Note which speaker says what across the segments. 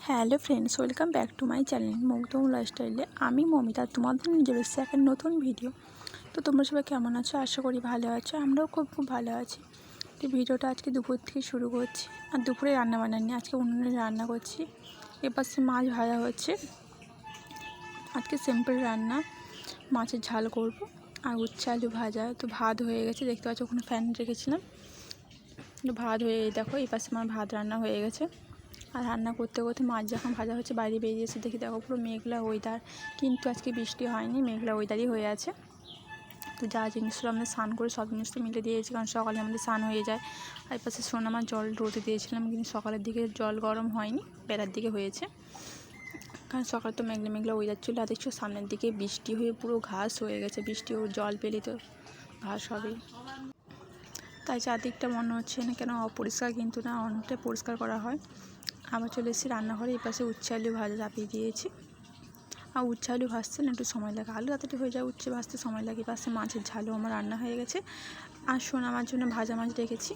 Speaker 1: Hello friends, welcome back to my channel Mugdham লাইফস্টাইলে। আমি মমিতা, তোমাদের নিয়ে চলে এসেছি একটা নতুন ভিডিও। তো তোমরা সবাই কেমন আছো? আশা করি ভালো আছো। আমরাও খুব ভালো আছি। তো ভিডিওটা আজকে দুপুর থেকে শুরু করছি। আর দুপুরে রান্নাবান্না নিয়ে আজকে উনুনে রান্না করছি। এপাশে মাছ ভাজা হচ্ছে। আজকে সিম্পল রান্না, মাছের ঝাল করব আর উচ্ছে আলু ভাজা। তো ভাত হয়ে গেছে, দেখতে পাচ্ছ ওখানে ফ্যান রেখেছিলাম। ভাত হয়ে দেখো এই পাশে আমার ভাত রান্না হয়ে গেছে। আর রান্না করতে করতে মাছ যখন ভাজা হচ্ছে বাইরে বেরিয়েছে, দেখি দেখো পুরো মেঘলা ওয়েদার, কিন্তু আজকে বৃষ্টি হয়নি, মেঘলা ওয়েদারই হয়ে আছে। তো যা জিনিসগুলো আমাদের স্নান করে সব জিনিসটা মিলে দিয়েছি, কারণ সকালে আমাদের স্নান হয়ে যায়। আর পাশে সোনামার জল রোদে দিয়েছিলাম, কিন্তু সকালের দিকে জল গরম হয়নি, বেলার দিকে হয়েছে। কারণ সকালে তো মেঘলা মেঘলা ওয়েদার ছিল। আর দেখছো সামনের দিকে বৃষ্টি হয়ে পুরো ঘাস হয়ে গেছে, বৃষ্টি ও জল পেলে তো ঘাস হবে। তাই চারদিকটা মনে হচ্ছে না কেন অপরিষ্কার, কিন্তু না, অনেকটা পরিষ্কার করা হয়। আবার চলে এসেছি রান্নাঘরে। এই পাশে উচ্ছে আলু ভাজা চাপিয়ে দিয়েছি। আর উচ্ছে আলু ভাজতে না একটু সময় লাগে, আলু তাড়াতাড়ি হয়ে যায়, উচ্ছে ভাজতে সময় লাগে। পাশে মাছের ঝালও আমার রান্না হয়ে গেছে। আর সোনামার জন্য ভাজা মাছ রেখেছি,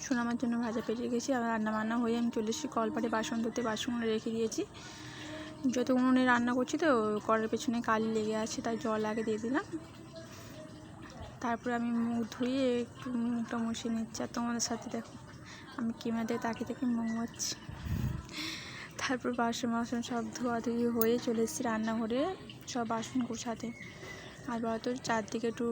Speaker 1: সোনামার জন্য ভাজা পেটে রেখেছি। আর রান্না বান্না হয়ে আমি চলে এসেছি কলপাটে বাসন ধুতে, বাসনগুলো রেখে দিয়েছি। যত উনুনে রান্না করছি তো কড়ার পেছনে কালি লেগে আছে, তাই জল আগে দিয়ে দিলাম। তারপরে আমি মুখ ধুয়ে একটু মুখটা মুছে নিচ্ছি। আর তোমাদের সাথে দেখো আমি ক্যামেরাতে তাকিয়ে মুখ মুছছি। তারপর বাসন সব ধোয়াধুয়ি হয়ে চলে এসেছি রান্নাঘরে সব বাসন গোছাতে। আর বলতো চারদিকে একটু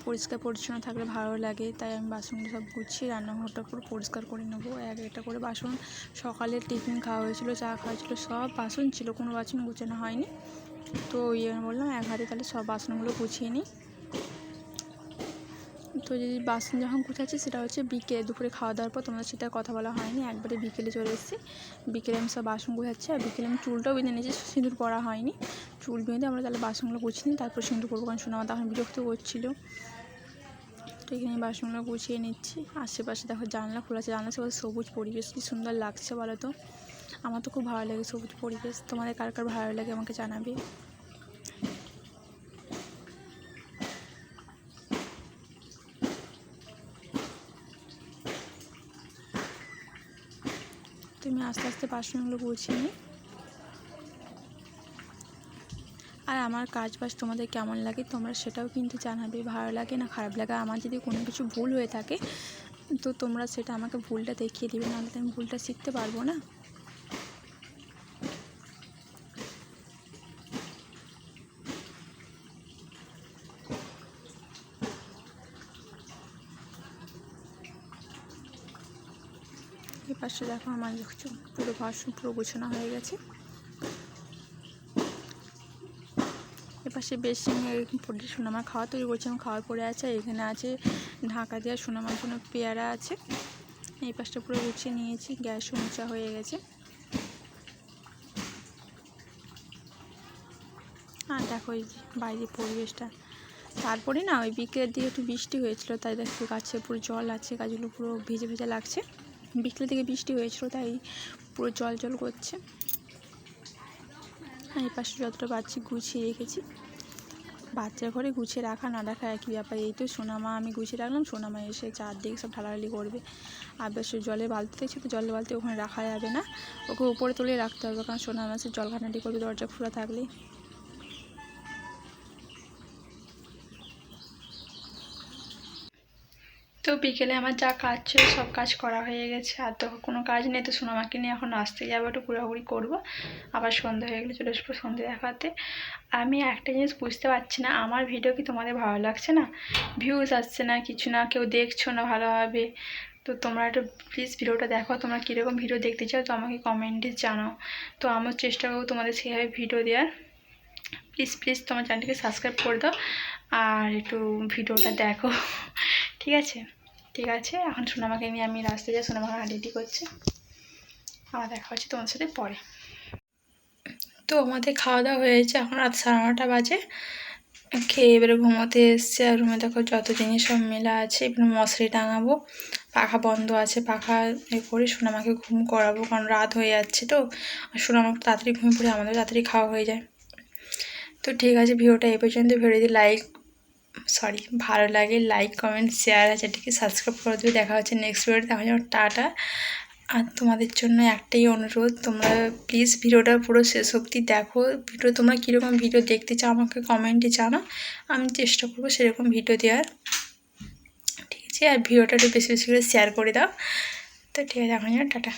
Speaker 1: পরিষ্কার পরিচ্ছন্ন থাকলে ভালো লাগে, তাই আমি বাসনগুলো সব গুছিয়ে রান্নাঘরটা পুরো পরিষ্কার করে নেবো। এক একটা করে বাসন, সকালে টিফিন খাওয়া হয়েছিল, চা খাওয়া হয়েছিলো, সব বাসন ছিল, কোনো বাসন গুছানো হয়নি। তো ওই জন্য বললাম এক হাতে তাহলে সব বাসনগুলো গুছিয়ে নিই। তো যদি বাসন যখন গুছাচ্ছি সেটা হচ্ছে বিকেলে, দুপুরে খাওয়া দাওয়ার পর, তোমাদের সাথে কথা বলা হয়নি, একবারে বিকেলে চলে এসেছি। বিকেলে আমি সব বাসন গুছাচ্ছি। আর বিকেলে আমি চুলটাও বেঁধে নিয়েছি, সিঁদুর পরা হয়নি। চুল বেঁধে আমরা তাহলে বাসনগুলো গুছিয়ে নিই, তারপর সিঁদুর করবো, কারণ শোনা তখন বিরক্ত করছিল। তো এখানে বাসনগুলো গুছিয়ে নিচ্ছি। আশেপাশে দেখো জানলা খোলা আছে, জানলা সবাই সবুজ পরিবেশ, কী সুন্দর লাগছে বলো তো। আমার তো খুব ভালো লাগে সবুজ পরিবেশ। তোমাদের কার কার ভালো লাগে আমাকে জানাবে। তুমি আস্তে আস্তে বাসনগুলো গুছিয়ে নিই। আর আমার কাজ বাজ তোমাদের কেমন লাগে তোমরা সেটাও কিন্তু জানাবে, ভালো লাগে না খারাপ লাগে। আমার যদি কোনো কিছু ভুল হয়ে থাকে তো তোমরা সেটা আমাকে ভুলটা দেখিয়ে দিবে, নাহলে তো আমি ভুলটা শিখতে পারবো না। এই পাশে দেখো আমার পুরো বাসন পুরো গোছানো হয়ে গেছে। এপাশে বেসিনে পড়ে সোনামার খাওয়া তৈরি করছে, আমার খাওয়ার পড়ে আছে। এখানে আছে ঢাকা দেওয়া সোনামার জন্য পেয়ারা আছে। এই পাশটা পুরো গুছিয়ে নিয়েছি, গ্যাসও মোছা হয়ে গেছে। আর দেখো এই বাইরে পরিবেশটা। তারপরে না ওই বিকেলের দিকে একটু বৃষ্টি হয়েছিল, তাই দেখো গাছে পুরো জল আছে, গাছগুলো পুরো ভিজে ভিজে লাগছে। বিকেলের দিকে বৃষ্টি হয়েছিল তাই পুরো জল জল করছে। আর এই পাশে যতটা পারছি গুছিয়ে রেখেছি। বাচ্চার ঘরে গুছিয়ে রাখা না রাখা একই ব্যাপার। এই তো সোনামা আমি গুছিয়ে রাখলাম, সোনামা এসে চারদিকে সব ঢালাঢালি করবে। আর বেশ জলের বালতি দেখছি, তো জলের বালতি ওখানে রাখা যাবে না, ওকে উপরে তুলে রাখতে হবে, কারণ সোনামা এসে জল ঘাটাঘাটি করবে দরজা খোলা থাকলে। তো বিকেলে আমার যা কাজ ছিল সব কাজ করা হয়ে গেছে। আর তো কোনো কাজ নেই, তো সোনামাকে নিয়ে এখন আসতে যাবো, একটু ঘোরাঘুরি করবো। আবার সন্ধ্যা হয়ে গেলে চলে আসবো সন্ধ্যে দেখাতে। আমি একটা জিনিস বুঝতে পারছি না, আমার ভিডিও কি তোমাদের ভালো লাগছে না? ভিউজ আসছে না, কিছু না, কেউ দেখছো না ভালোভাবে। তো তোমরা একটু প্লিজ ভিডিওটা দেখো, তোমরা কীরকম ভিডিও দেখতে চাও তো আমাকে কমেন্টে জানাও। তো আমার চেষ্টা করবো তোমাদের সেভাবে ভিডিও দেওয়ার। প্লিজ তোমার চ্যানেলটিকে সাবস্ক্রাইব করে দাও আর একটু ভিডিওটা দেখো। ঠিক আছে এখন সোনামাকে নিয়ে আমি রাস্তায় যাই, সোনামাকে রেডি করছে। আমার দেখা হচ্ছে তোমার সাথে পরে। তো আমাদের খাওয়া দাওয়া হয়েছে, এখন রাত 9:30 বাজে। খেয়ে এবারে ঘুমোতে এসছে। আর রুমে দেখো যত জিনিস সব মেলা আছে, এবার মশারি টাঙাবো, পাখা বন্ধ আছে, পাখা করে সোনামাকে ঘুম করাবো, কারণ রাত হয়ে যাচ্ছে। তো আর সোনামাকে তাড়াতাড়ি ঘুম পড়ে আমাদের তাড়াতাড়ি খাওয়া হয়ে যায়। তো ঠিক আছে, ভিডিওটা এই পর্যন্ত। ভালো লাগে লাইক কমেন্ট শেয়ার আছে, এটাকে সাবস্ক্রাইব করে দেবে। দেখা হচ্ছে নেক্সট ভিডিওতে। দেখা যাবে, টাটা। আর তোমাদের জন্য একটাই অনুরোধ, তোমরা প্লিজ ভিডিওটা পুরো শেষ অবধি দেখো। ভিডিও তোমরা কীরকম ভিডিও দেখতে চাও আমাকে কমেন্টে জানাও, আমি চেষ্টা করবো সেরকম ভিডিও দেওয়ার। ঠিক আছে, আর ভিডিওটা একটু বেশি বেশি করে শেয়ার করে দাও। তো ঠিক আছে, এখন টাটা।